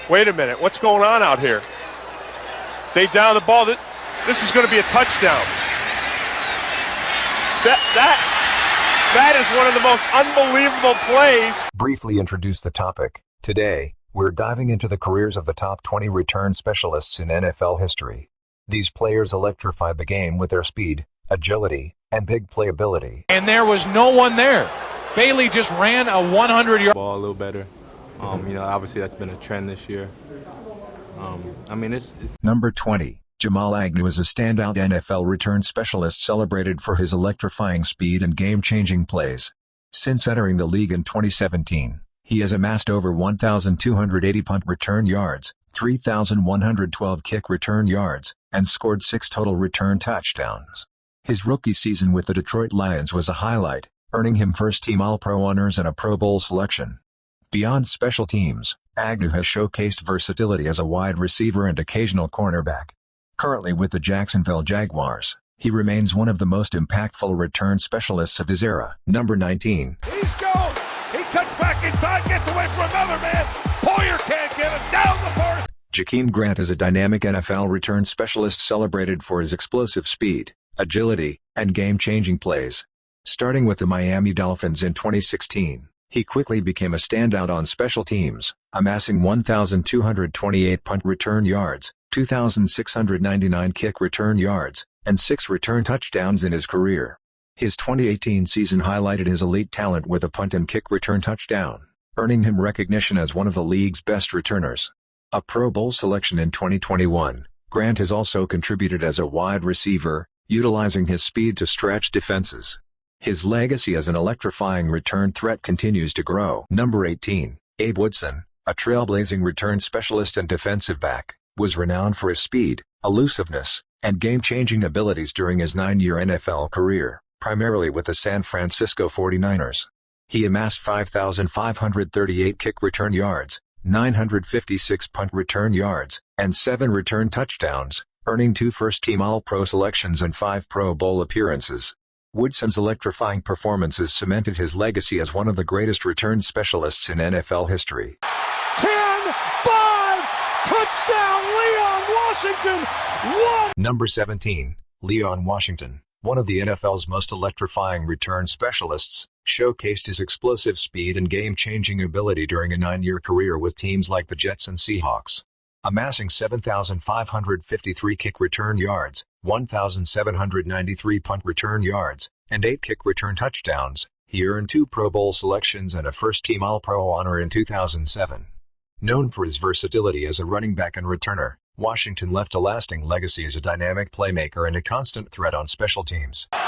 Wait a minute, what's going on out here? They down the ball. This is going to be a touchdown. That is one of the most unbelievable plays. Briefly introduce the topic. Today, we're diving into the careers of the top 20 return specialists in NFL history. These players electrified the game with their speed, agility, and big playability. And there was no one there. Bailey just ran a 100-yard ball a little better. Obviously that's been a trend this year. It's Number 20. Jamal Agnew is a standout NFL return specialist celebrated for his electrifying speed and game-changing plays. Since entering the league in 2017, he has amassed over 1,280 punt return yards, 3,112 kick return yards, and scored 6 total return touchdowns. His rookie season with the Detroit Lions was a highlight, earning him first-team All-Pro honors and a Pro Bowl selection. Beyond special teams, Agnew has showcased versatility as a wide receiver and occasional cornerback. Currently with the Jacksonville Jaguars, he remains one of the most impactful return specialists of his era. Number 19. He's gone! He cuts back inside, gets away from another man. Poyer can't get him down the force. Jakeem Grant is a dynamic NFL return specialist celebrated for his explosive speed, agility, and game-changing plays. Starting with the Miami Dolphins in 2016, he quickly became a standout on special teams, amassing 1,228 punt return yards, 2,699 kick return yards, and 6 return touchdowns in his career. His 2018 season highlighted his elite talent with a punt and kick return touchdown, earning him recognition as one of the league's best returners. A Pro Bowl selection in 2021, Grant has also contributed as a wide receiver, utilizing his speed to stretch defenses. His legacy as an electrifying return threat continues to grow. Number 18. Abe Woodson, a trailblazing return specialist and defensive back, was renowned for his speed, elusiveness, and game-changing abilities during his 9-year NFL career, primarily with the San Francisco 49ers. He amassed 5,538 kick return yards, 956 punt return yards, and 7 return touchdowns, earning 2 first-team All-Pro selections and 5 Pro Bowl appearances. Woodson's electrifying performances cemented his legacy as one of the greatest return specialists in NFL history. 10-5, touchdown, Leon Washington, 1. Number 17. Leon Washington, one of the NFL's most electrifying return specialists, showcased his explosive speed and game-changing ability during a 9-year career with teams like the Jets and Seahawks. Amassing 7,553 kick return yards, 1,793 punt return yards, and 8 kick return touchdowns, he earned 2 Pro Bowl selections and a first-team All-Pro honor in 2007. Known for his versatility as a running back and returner, Washington left a lasting legacy as a dynamic playmaker and a constant threat on special teams. Oh,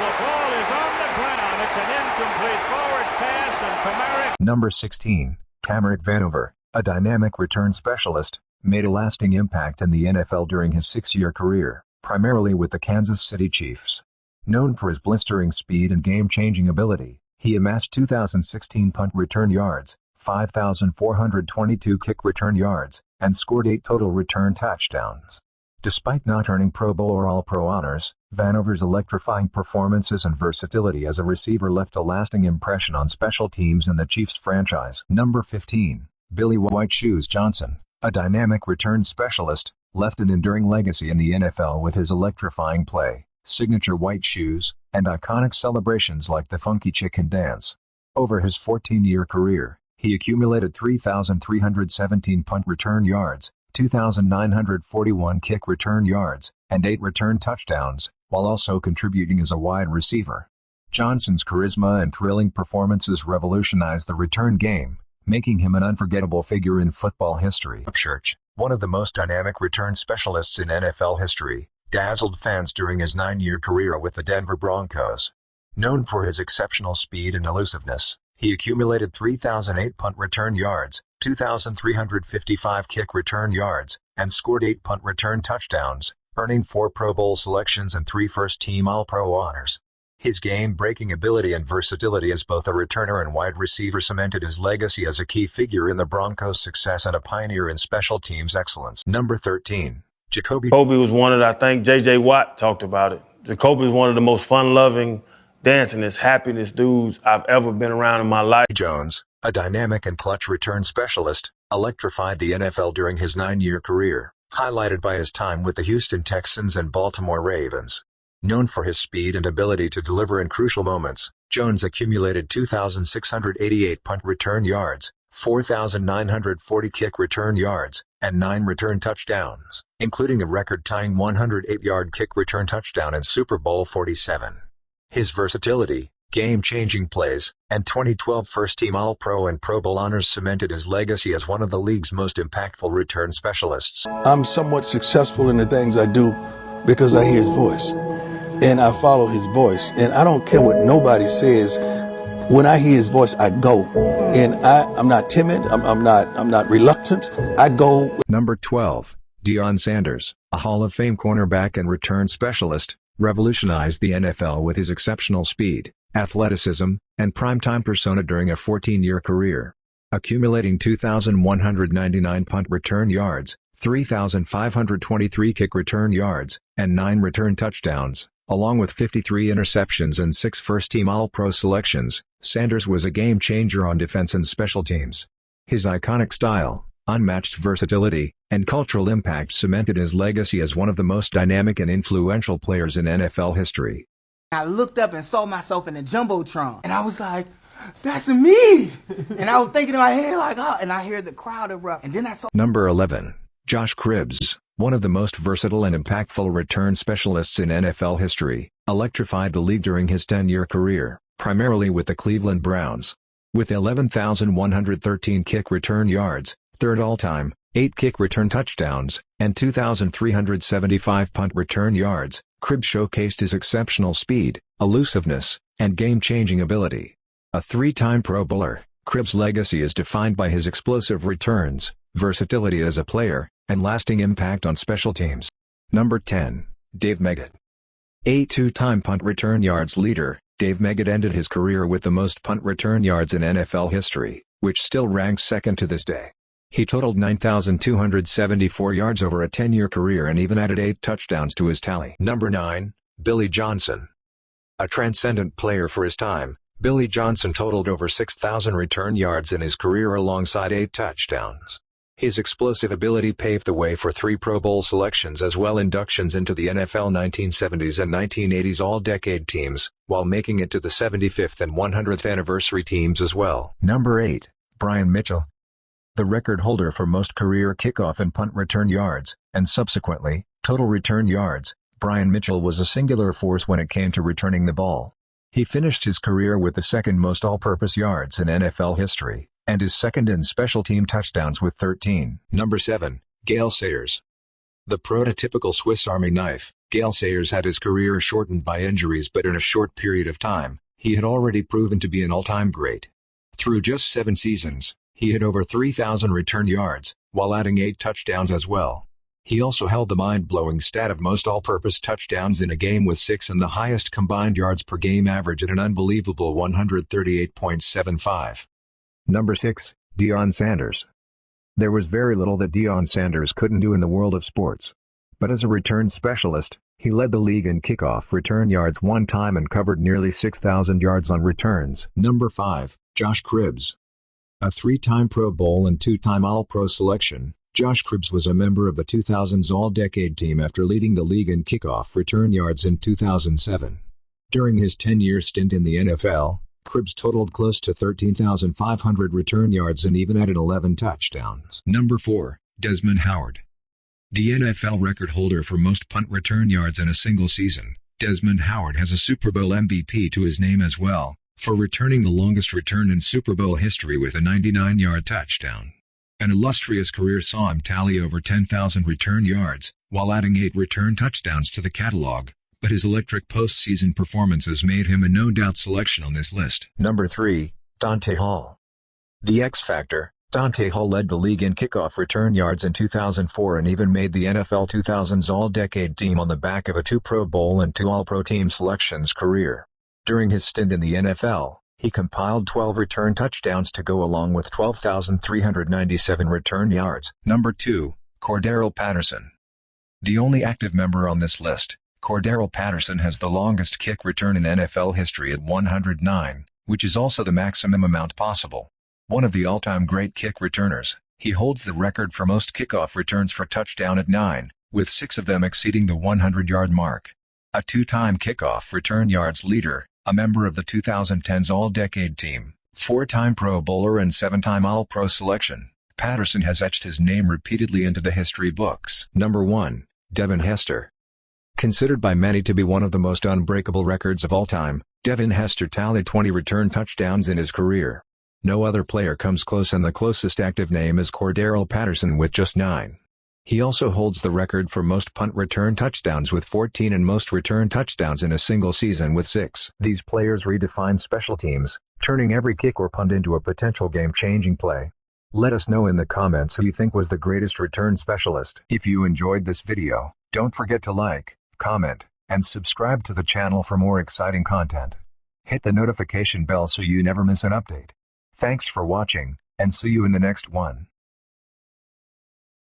the ball is on the ground. It's an incomplete forward pass, and Kamara. Number 16. Kamarick Vanover, a dynamic return specialist, made a lasting impact in the NFL during his 6-year career, primarily with the Kansas City Chiefs. Known for his blistering speed and game-changing ability, he amassed 2,016 punt return yards, 5,422 kick return yards, and scored 8 total return touchdowns. Despite not earning Pro Bowl or All-Pro honors, Vanover's electrifying performances and versatility as a receiver left a lasting impression on special teams in the Chiefs franchise. Number 15. Billy White Shoes Johnson, a dynamic return specialist, left an enduring legacy in the NFL with his electrifying play, signature white shoes, and iconic celebrations like the Funky Chicken Dance. Over his 14-year career, he accumulated 3,317 punt return yards, 2,941 kick return yards, and 8 return touchdowns, while also contributing as a wide receiver. Johnson's charisma and thrilling performances revolutionized the return game, making him an unforgettable figure in football history. Upchurch, one of the most dynamic return specialists in NFL history, dazzled fans during his 9-year career with the Denver Broncos. Known for his exceptional speed and elusiveness, he accumulated 3,008 punt return yards, 2,355 kick return yards, and scored 8 punt return touchdowns, earning 4 Pro Bowl selections and 3 first-team All-Pro honors. His game-breaking ability and versatility as both a returner and wide receiver cemented his legacy as a key figure in the Broncos' success and a pioneer in special teams excellence. Number 13. Jacoby was one of the, I think J.J. Watt talked about it. Jacoby was one of the most fun-loving, dancingest, happiest dudes I've ever been around in my life. Jones, a dynamic and clutch return specialist, electrified the NFL during his 9-year career, highlighted by his time with the Houston Texans and Baltimore Ravens. Known for his speed and ability to deliver in crucial moments, Jones accumulated 2,688 punt return yards, 4,940 kick return yards, and 9 return touchdowns, including a record-tying 108-yard kick return touchdown in Super Bowl 47. His versatility, game-changing plays, and 2012 first-team All-Pro and Pro Bowl honors cemented his legacy as one of the league's most impactful return specialists. I'm somewhat successful in the things I do because I hear his voice, and I follow his voice, and I don't care what nobody says. When I hear his voice, I go, and I'm not timid. I'm not reluctant. I go. Number 12, Deion Sanders, a Hall of Fame cornerback and return specialist, revolutionized the NFL with his exceptional speed, athleticism, and primetime persona during a 14-year career. Accumulating 2,199 punt return yards, 3,523 kick return yards, and 9 return touchdowns, along with 53 interceptions and 6 first-team All-Pro selections, Sanders was a game-changer on defense and special teams. His iconic style, unmatched versatility, and cultural impact cemented his legacy as one of the most dynamic and influential players in NFL history. I looked up and saw myself in a Jumbotron, and I was like, that's me! And I was thinking in my head like, oh, and I hear the crowd erupt, and then I saw... Number 11, Josh Cribbs, one of the most versatile and impactful return specialists in NFL history, electrified the league during his 10-year career, primarily with the Cleveland Browns. With 11,113 kick return yards, third all-time, 8 kick return touchdowns, and 2,375 punt return yards, Cribbs showcased his exceptional speed, elusiveness, and game-changing ability. A 3-time Pro Bowler, Cribbs' legacy is defined by his explosive returns, versatility as a player, and lasting impact on special teams. Number 10, Dave Meggett. A 2-time punt return yards leader, Dave Meggett ended his career with the most punt return yards in NFL history, which still ranks second to this day. He totaled 9,274 yards over a 10-year career and even added 8 touchdowns to his tally. Number 9, Billy Johnson. A transcendent player for his time, Billy Johnson totaled over 6,000 return yards in his career alongside 8 touchdowns. His explosive ability paved the way for 3 Pro Bowl selections as well inductions into the NFL 1970s and 1980s All-Decade teams, while making it to the 75th and 100th anniversary teams as well. Number 8, Brian Mitchell. The record holder for most career kickoff and punt return yards, and subsequently, total return yards, Brian Mitchell was a singular force when it came to returning the ball. He finished his career with the second most all-purpose yards in NFL history, and is second in special team touchdowns with 13. Number 7, Gale Sayers. The prototypical Swiss Army knife, Gale Sayers had his career shortened by injuries, but in a short period of time, he had already proven to be an all-time great. Through just 7 seasons, he had over 3,000 return yards, while adding 8 touchdowns as well. He also held the mind-blowing stat of most all-purpose touchdowns in a game with 6 and the highest combined yards per game average at an unbelievable 138.75. Number 6, Deion Sanders. There was very little that Deion Sanders couldn't do in the world of sports. But as a return specialist, he led the league in kickoff return yards one time and covered nearly 6,000 yards on returns. Number 5, Josh Cribbs. A 3-time Pro Bowl and 2-time All-Pro selection, Josh Cribbs was a member of the 2000s All-Decade team after leading the league in kickoff return yards in 2007. During his 10-year stint in the NFL, Cribbs totaled close to 13,500 return yards and even added 11 touchdowns. Number 4, Desmond Howard. The NFL record holder for most punt return yards in a single season, Desmond Howard has a Super Bowl MVP to his name as well, for returning the longest return in Super Bowl history with a 99-yard touchdown. An illustrious career saw him tally over 10,000 return yards, while adding 8 return touchdowns to the catalog, but his electric postseason performances made him a no-doubt selection on this list. Number 3, Dante Hall. The X Factor, Dante Hall led the league in kickoff return yards in 2004 and even made the NFL 2000s All-Decade team on the back of a 2 Pro Bowl and 2 All-Pro team selections career. During his stint in the NFL, he compiled 12 return touchdowns to go along with 12,397 return yards. Number 2, Cordero Patterson. The only active member on this list, Cordero Patterson has the longest kick return in NFL history at 109, which is also the maximum amount possible. One of the all-time great kick returners, he holds the record for most kickoff returns for touchdown at 9, with 6 of them exceeding the 100-yard mark. A two-time kickoff return yards leader, a member of the 2010s All-Decade Team, 4-time Pro Bowler and 7-time All-Pro selection, Patterson has etched his name repeatedly into the history books. Number 1, Devin Hester. Considered by many to be one of the most unbreakable records of all time, Devin Hester tallied 20 return touchdowns in his career. No other player comes close, and the closest active name is Cordarrelle Patterson with just 9. He also holds the record for most punt return touchdowns with 14 and most return touchdowns in a single season with 6. These players redefine special teams, turning every kick or punt into a potential game-changing play. Let us know in the comments who you think was the greatest return specialist. If you enjoyed this video, don't forget to like, comment, and subscribe to the channel for more exciting content. Hit the notification bell so you never miss an update. Thanks for watching, and see you in the next one.